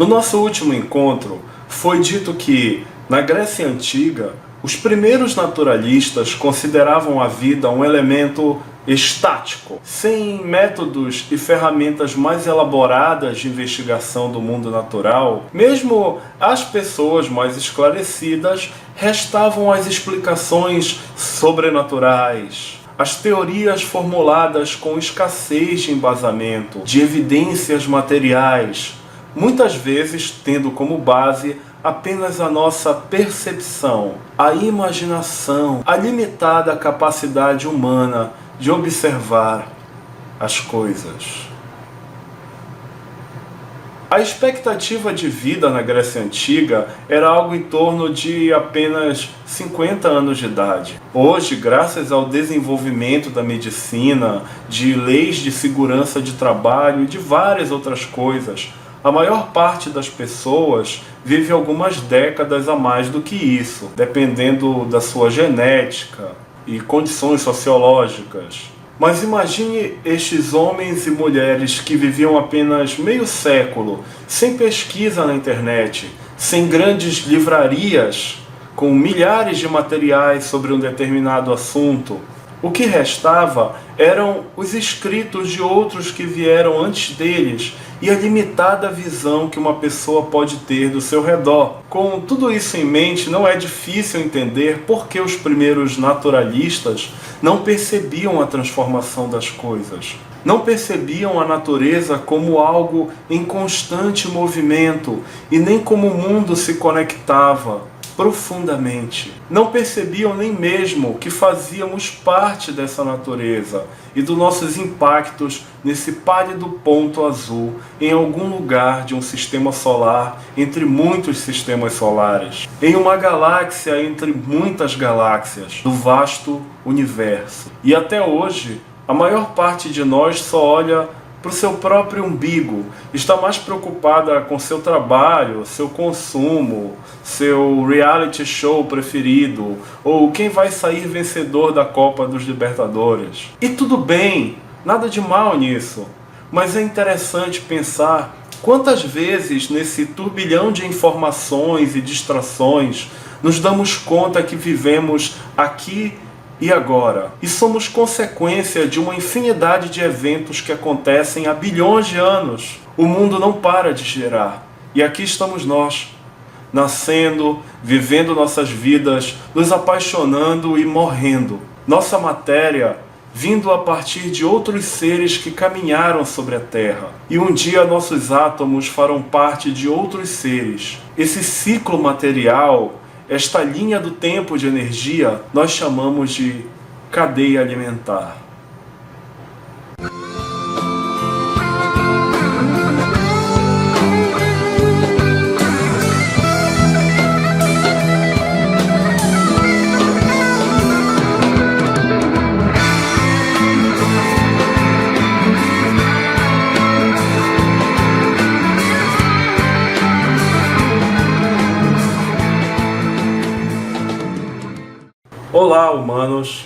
No nosso último encontro, foi dito que, na Grécia Antiga, os primeiros naturalistas consideravam a vida um elemento estático, sem métodos e ferramentas mais elaboradas de investigação do mundo natural. Mesmo às pessoas mais esclarecidas, restavam as explicações sobrenaturais, as teorias formuladas com escassez de embasamento, de evidências materiais, muitas vezes tendo como base apenas a nossa percepção, a imaginação, a limitada capacidade humana de observar as coisas. A expectativa de vida na Grécia Antiga era algo em torno de apenas 50 anos de idade. Hoje, graças ao desenvolvimento da medicina, de leis de segurança de trabalho e de várias outras coisas, a maior parte das pessoas vive algumas décadas a mais do que isso, dependendo da sua genética e condições sociológicas. Mas imagine estes homens e mulheres que viviam apenas meio século, sem pesquisa na internet, sem grandes livrarias, com milhares de materiais sobre um determinado assunto. O que restava eram os escritos de outros que vieram antes deles e a limitada visão que uma pessoa pode ter do seu redor. Com tudo isso em mente, não é difícil entender por que os primeiros naturalistas não percebiam a transformação das coisas. Não percebiam a natureza como algo em constante movimento e nem como o mundo se conectava profundamente. Não percebiam nem mesmo que fazíamos parte dessa natureza e dos nossos impactos nesse pálido ponto azul em algum lugar de um sistema solar entre muitos sistemas solares, em uma galáxia entre muitas galáxias do vasto universo. E até hoje, a maior parte de nós só olha para o seu próprio umbigo, está mais preocupada com seu trabalho, seu consumo, seu reality show preferido, ou quem vai sair vencedor da Copa dos Libertadores. E tudo bem, nada de mal nisso, mas é interessante pensar quantas vezes nesse turbilhão de informações e distrações nos damos conta que vivemos aqui e agora, e somos consequência de uma infinidade de eventos que acontecem há bilhões de anos. O mundo não para de girar, e aqui estamos nós, nascendo, vivendo nossas vidas, nos apaixonando e morrendo. Nossa matéria vindo a partir de outros seres que caminharam sobre a Terra. E um dia nossos átomos farão parte de outros seres. Esse ciclo material, esta linha do tempo de energia, nós chamamos de cadeia alimentar. Olá, humanos!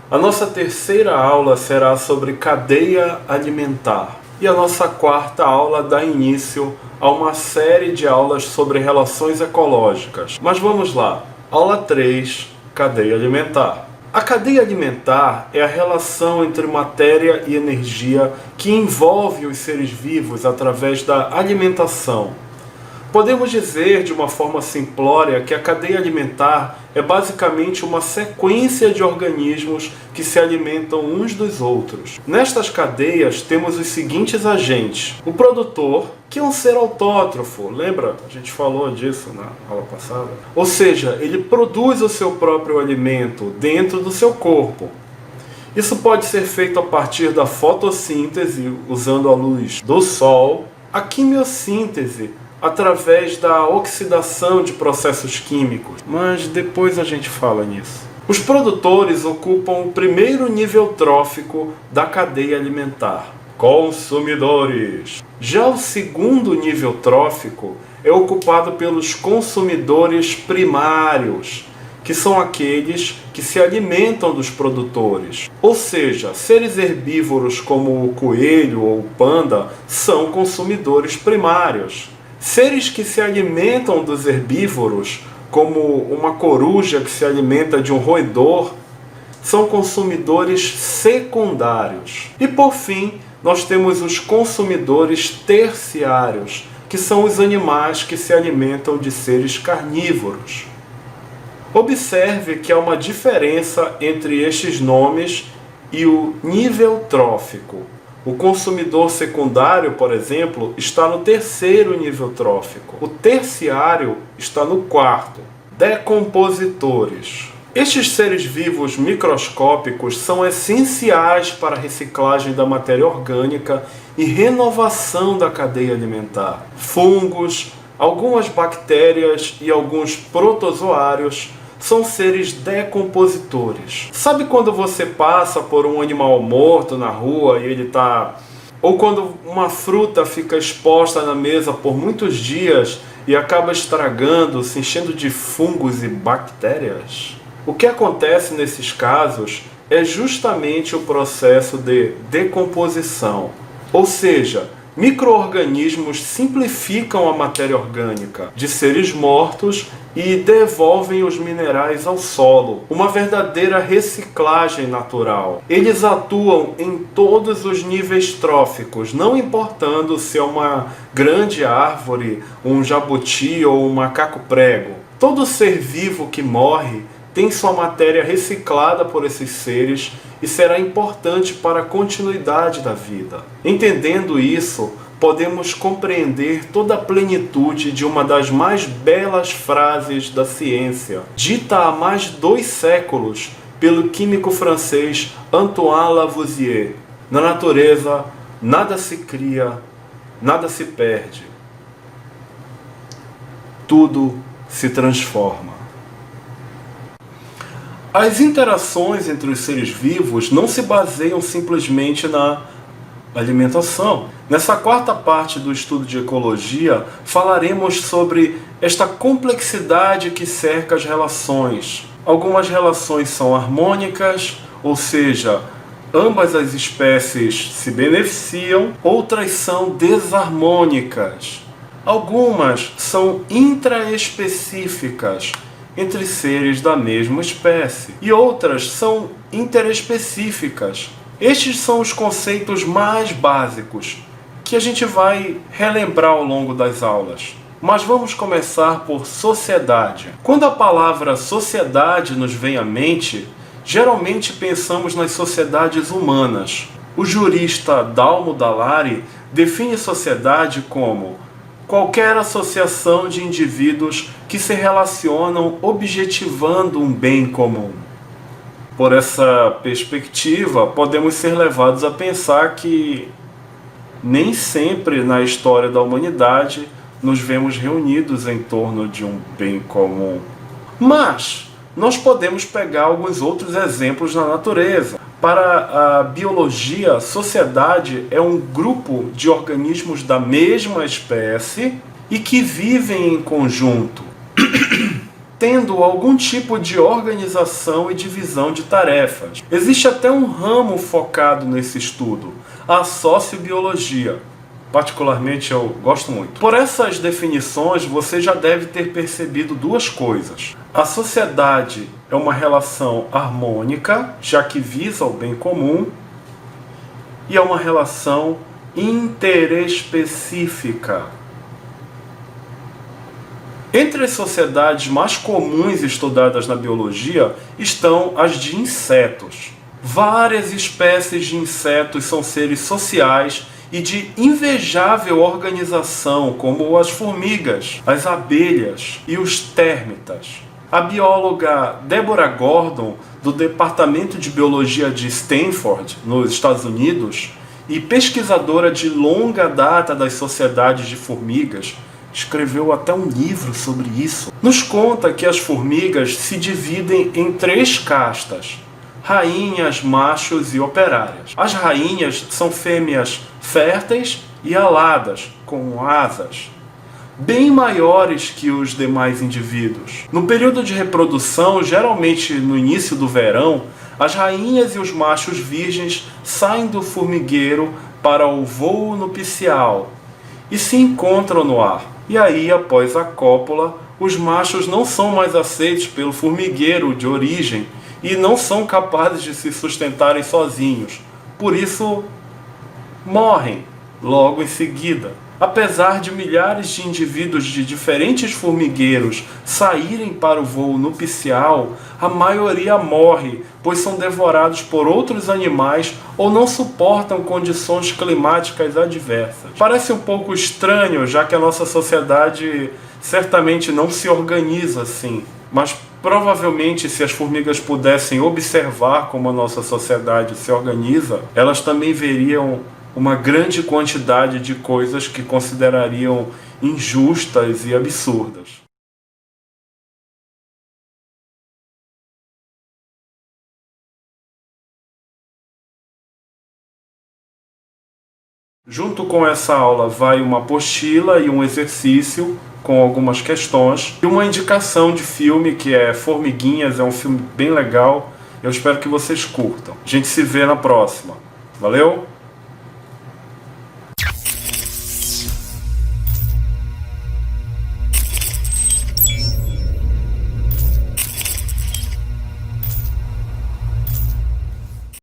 A nossa terceira aula será sobre cadeia alimentar. E a nossa quarta aula dá início a uma série de aulas sobre relações ecológicas. Mas vamos lá. Aula 3, cadeia alimentar. A cadeia alimentar é a relação entre matéria e energia que envolve os seres vivos através da alimentação. Podemos dizer, de uma forma simplória, que a cadeia alimentar é basicamente uma sequência de organismos que se alimentam uns dos outros. Nestas cadeias temos os seguintes agentes. O produtor, que é um ser autótrofo, lembra? A gente falou disso na aula passada. Ou seja, ele produz o seu próprio alimento dentro do seu corpo. Isso pode ser feito a partir da fotossíntese, usando a luz do sol, a quimiossíntese, através da oxidação de processos químicos, mas depois a gente fala nisso. Os produtores ocupam o primeiro nível trófico da cadeia alimentar, consumidores. Já o segundo nível trófico é ocupado pelos consumidores primários, que são aqueles que se alimentam dos produtores. Ou seja, seres herbívoros como o coelho ou o panda são consumidores primários. Seres que se alimentam dos herbívoros, como uma coruja que se alimenta de um roedor, são consumidores secundários. E por fim, nós temos os consumidores terciários, que são os animais que se alimentam de seres carnívoros. Observe que há uma diferença entre estes nomes e o nível trófico. O consumidor secundário, por exemplo, está no terceiro nível trófico. O terciário está no quarto. Decompositores. Estes seres vivos microscópicos são essenciais para a reciclagem da matéria orgânica e renovação da cadeia alimentar. Fungos, algumas bactérias e alguns protozoários são seres decompositores. Sabe quando você passa por um animal morto na rua e ele está... Ou quando uma fruta fica exposta na mesa por muitos dias e acaba estragando, se enchendo de fungos e bactérias? O que acontece nesses casos é justamente o processo de decomposição. Ou seja, micro-organismos simplificam a matéria orgânica de seres mortos e devolvem os minerais ao solo. Uma verdadeira reciclagem natural. Eles atuam em todos os níveis tróficos, não importando se é uma grande árvore, um jabuti ou um macaco-prego. Todo ser vivo que morre tem sua matéria reciclada por esses seres e será importante para a continuidade da vida. Entendendo isso, podemos compreender toda a plenitude de uma das mais belas frases da ciência, dita há mais de 2 séculos pelo químico francês Antoine Lavoisier: na natureza, nada se cria, nada se perde. Tudo se transforma. As interações entre os seres vivos não se baseiam simplesmente na alimentação. Nessa quarta parte do estudo de ecologia, falaremos sobre esta complexidade que cerca as relações. Algumas relações são harmônicas, ou seja, ambas as espécies se beneficiam, outras são desarmônicas. Algumas são intraespecíficas, entre seres da mesma espécie, e outras são interespecíficas. Estes são os conceitos mais básicos que a gente vai relembrar ao longo das aulas. Mas vamos começar por sociedade. Quando a palavra sociedade nos vem à mente, geralmente pensamos nas sociedades humanas. O jurista Dalmo Dallari define sociedade como qualquer associação de indivíduos que se relacionam objetivando um bem comum. Por essa perspectiva, podemos ser levados a pensar que nem sempre na história da humanidade nos vemos reunidos em torno de um bem comum. Mas nós podemos pegar alguns outros exemplos na natureza. Para a biologia, a sociedade é um grupo de organismos da mesma espécie e que vivem em conjunto, tendo algum tipo de organização e divisão de tarefas. Existe até um ramo focado nesse estudo, a sociobiologia. Particularmente eu gosto muito. Por essas definições, você já deve ter percebido 2 coisas. A sociedade é uma relação harmônica, já que visa o bem comum, e é uma relação interespecífica. Entre as sociedades mais comuns estudadas na biologia estão as de insetos. Várias espécies de insetos são seres sociais e de invejável organização, como as formigas, as abelhas e os térmitas. A bióloga Deborah Gordon, do Departamento de Biologia de Stanford, nos Estados Unidos, e pesquisadora de longa data das sociedades de formigas, escreveu até um livro sobre isso. Nos conta que as formigas se dividem em 3 castas: rainhas, machos e operárias. As rainhas são fêmeas férteis e aladas, com asas, bem maiores que os demais indivíduos. No período de reprodução, geralmente no início do verão, as rainhas e os machos virgens saem do formigueiro para o voo nupcial e se encontram no ar. E aí, após a cópula, os machos não são mais aceitos pelo formigueiro de origem e não são capazes de se sustentarem sozinhos. Por isso, morrem logo em seguida. Apesar de milhares de indivíduos de diferentes formigueiros saírem para o voo nupcial, a maioria morre, pois são devorados por outros animais ou não suportam condições climáticas adversas. Parece um pouco estranho, já que a nossa sociedade certamente não se organiza assim, mas provavelmente, se as formigas pudessem observar como a nossa sociedade se organiza, elas também veriam uma grande quantidade de coisas que considerariam injustas e absurdas. Junto com essa aula vai uma apostila e um exercício com algumas questões e uma indicação de filme que é Formiguinhas, é um filme bem legal. Eu espero que vocês curtam. A gente se vê na próxima. Valeu?